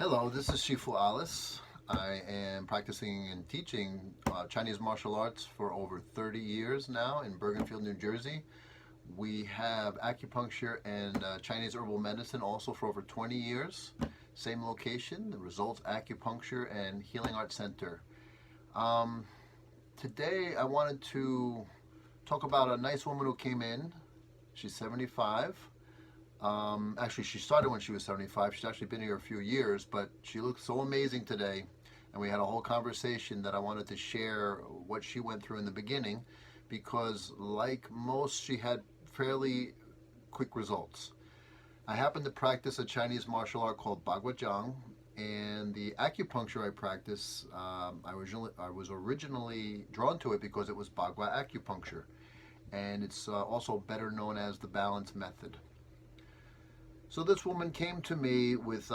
Hello, this is Shifu Alice. I am practicing and teaching Chinese martial arts for over 30 years now in Bergenfield, New Jersey. We have acupuncture and Chinese herbal medicine also for over 20 years. Same location, the Results Acupuncture and Healing Arts Center. Um, Today I wanted to talk about a nice woman who came in. She's 75. Actually, she started when she was 75. She's actually been here a few years, but she looked so amazing today. And we had a whole conversation that I wanted to share what she went through in the beginning because, like most, she had fairly quick results. I happen to practice a Chinese martial art called Bagua, and the acupuncture I practice, I was originally drawn to it because it was Bagua acupuncture, and it's also better known as the balance method. So this woman came to me with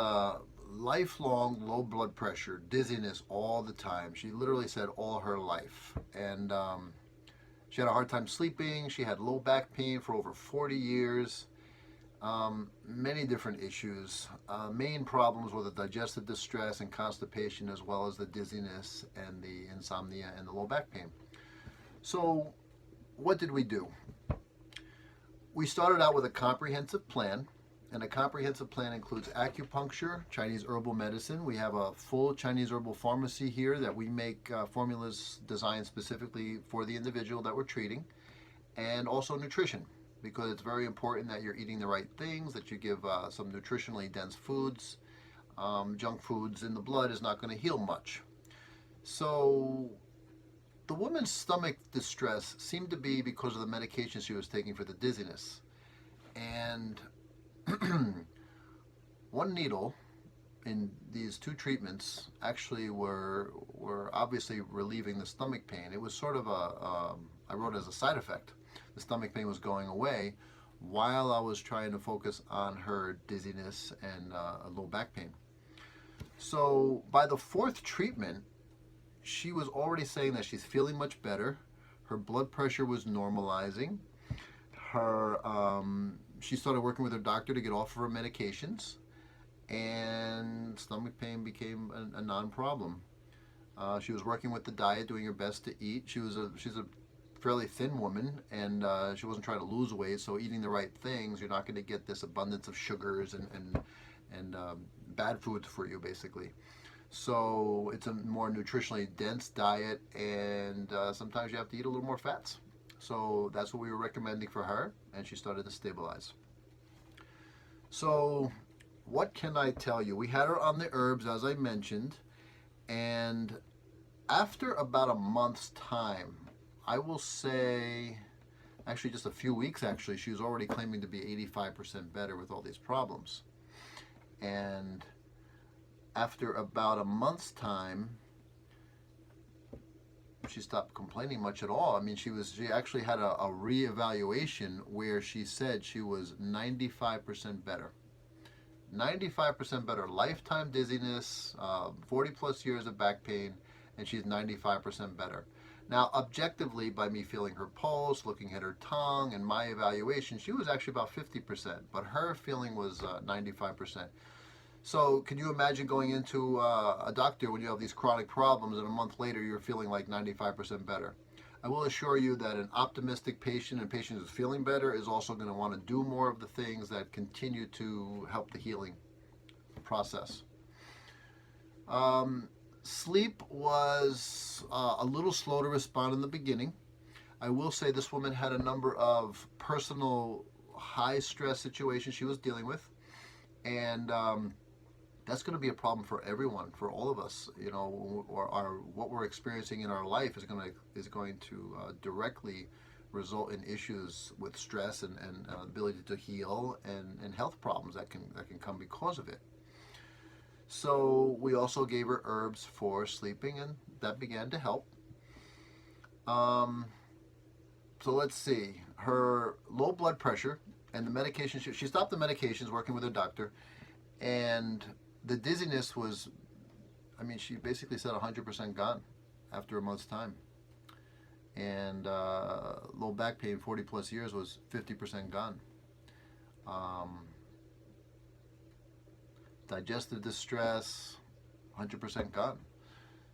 lifelong low blood pressure, dizziness all the time. She literally said all her life. And she had a hard time sleeping. She had low back pain for over 40 years. Many different issues. Main problems were the digestive distress and constipation, as well as the dizziness and the insomnia and the low back pain. So what did we do? We started out with a comprehensive plan. And a comprehensive plan includes acupuncture, Chinese herbal medicine. We have a full Chinese herbal pharmacy here that we make formulas designed specifically for the individual that we're treating. And also nutrition, because it's very important that you're eating the right things, that you give some nutritionally dense foods. Junk foods in the blood is not going to heal much. So the woman's stomach distress seemed to be because of the medication she was taking for the dizziness. And one needle in these two treatments actually were obviously relieving the stomach pain. It was sort of I wrote it as a side effect. The stomach pain was going away while I was trying to focus on her dizziness and low back pain. So by the fourth treatment, she was already saying that she's feeling much better. Her blood pressure was normalizing. She started working with her doctor to get off of her medications, and stomach pain became a non-problem. She was working with the diet, doing her best to eat. She's a fairly thin woman, and she wasn't trying to lose weight. So eating the right things, you're not going to get this abundance of sugars and bad foods for you, basically. So it's a more nutritionally dense diet, and sometimes you have to eat a little more fats. So that's what we were recommending for her, and she started to stabilize. So what can I tell you? We had her on the herbs, as I mentioned, and after about a month's time, I will say, actually just a few weeks actually, she was already claiming to be 85% better with all these problems. And after about a month's time, she stopped complaining much at all. I mean, she actually had a reevaluation where she said she was 95% better. 95% better. Lifetime dizziness, 40 plus years of back pain, and she's 95% better. Now, objectively, by me feeling her pulse, looking at her tongue, and my evaluation, she was actually about 50%, but her feeling was 95%. So can you imagine going into a doctor when you have these chronic problems and a month later you're feeling like 95% better? I will assure you that an optimistic patient and patient who's feeling better is also going to want to do more of the things that continue to help the healing process. Sleep was a little slow to respond in the beginning. I will say this woman had a number of personal high stress situations she was dealing with, and that's going to be a problem for everyone, for all of us. You know, or what we're experiencing in our life is going to directly result in issues with stress and ability to heal and health problems that can come because of it. So we also gave her herbs for sleeping, and that began to help. So let's see, her low blood pressure and the medication. She stopped the medications, working with her doctor, and the dizziness was, I mean, she basically said 100% gone after a month's time. And low back pain, 40 plus years, was 50% gone. digestive distress, 100% gone.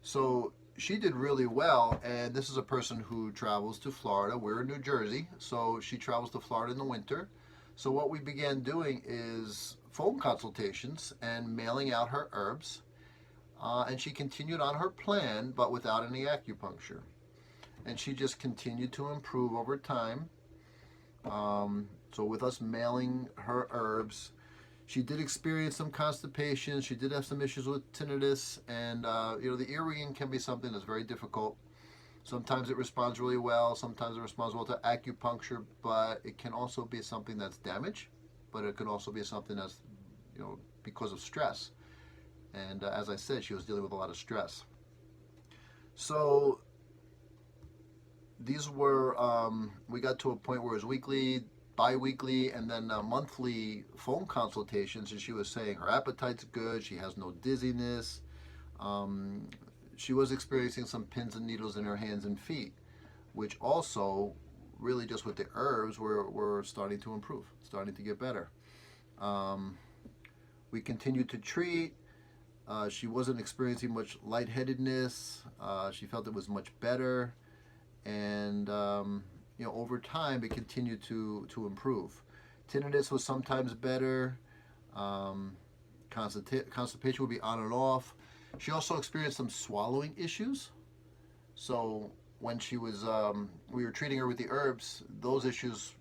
So she did really well, and this is a person who travels to Florida. We're in New Jersey, so she travels to Florida in the winter. So what we began doing is phone consultations and mailing out her herbs, and she continued on her plan, but without any acupuncture. And she just continued to improve over time. So with us mailing her herbs, she did experience some constipation. She did have some issues with tinnitus, and the ear ringing can be something that's very difficult. Sometimes it responds really well. Sometimes it responds well to acupuncture, but it can also be something that's damaged. But it could also be something that's, because of stress. And as I said, she was dealing with a lot of stress. So these were, we got to a point where it was weekly, bi-weekly, and then monthly phone consultations, and she was saying her appetite's good, she has no dizziness, she was experiencing some pins and needles in her hands and feet, which also really just with the herbs were starting to improve, starting to get better. We continued to treat. She wasn't experiencing much lightheadedness. She felt it was much better, and over time it continued to improve. Tinnitus was sometimes better. Constipation would be on and off. She also experienced some swallowing issues. So when she was, we were treating her with the herbs, those issues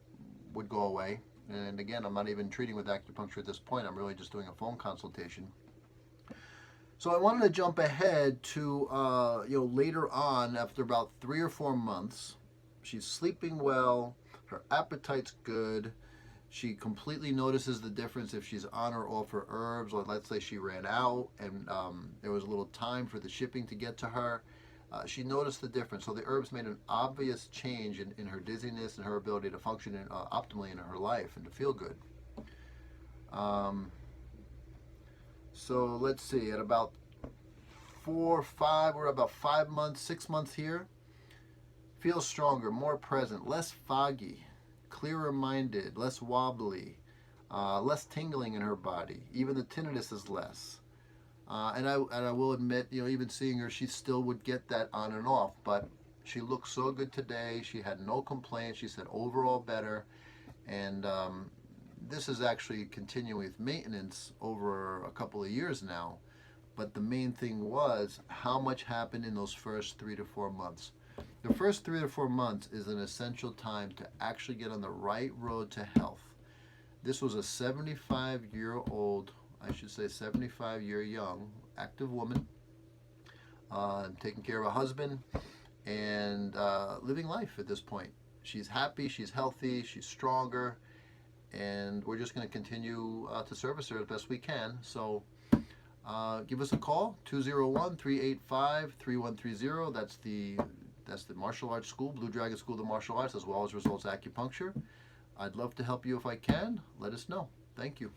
would go away. And again, I'm not even treating with acupuncture at this point. I'm really just doing a phone consultation. So I wanted to jump ahead to, later on, after about 3 or 4 months, she's sleeping well, her appetite's good, she completely notices the difference if she's on or off her herbs, or let's say she ran out and there was a little time for the shipping to get to her. She noticed the difference. So the herbs made an obvious change in her dizziness and her ability to function optimally in her life and to feel good. So let's see, at about 4 or 5, we're about 5 months, 6 months here. Feels stronger, more present, less foggy, clearer minded, less wobbly, less tingling in her body. Even the tinnitus is less. And I will admit, even seeing her, she still would get that on and off, but she looked so good today. She had no complaints. She said overall better, and this is actually continuing with maintenance over a couple of years now. But the main thing was how much happened in those first 3 to 4 months. The first 3 to 4 months is an essential time to actually get on the right road to health. This was a 75-year-old, I should say 75-year young, active woman, taking care of a husband and living life at this point. She's happy, she's healthy, she's stronger, and we're just going to continue to service her as best we can. So give us a call, 201-385-3130. That's the martial arts school, Blue Dragon School of Martial Arts, as well as Results Acupuncture. I'd love to help you if I can. Let us know. Thank you.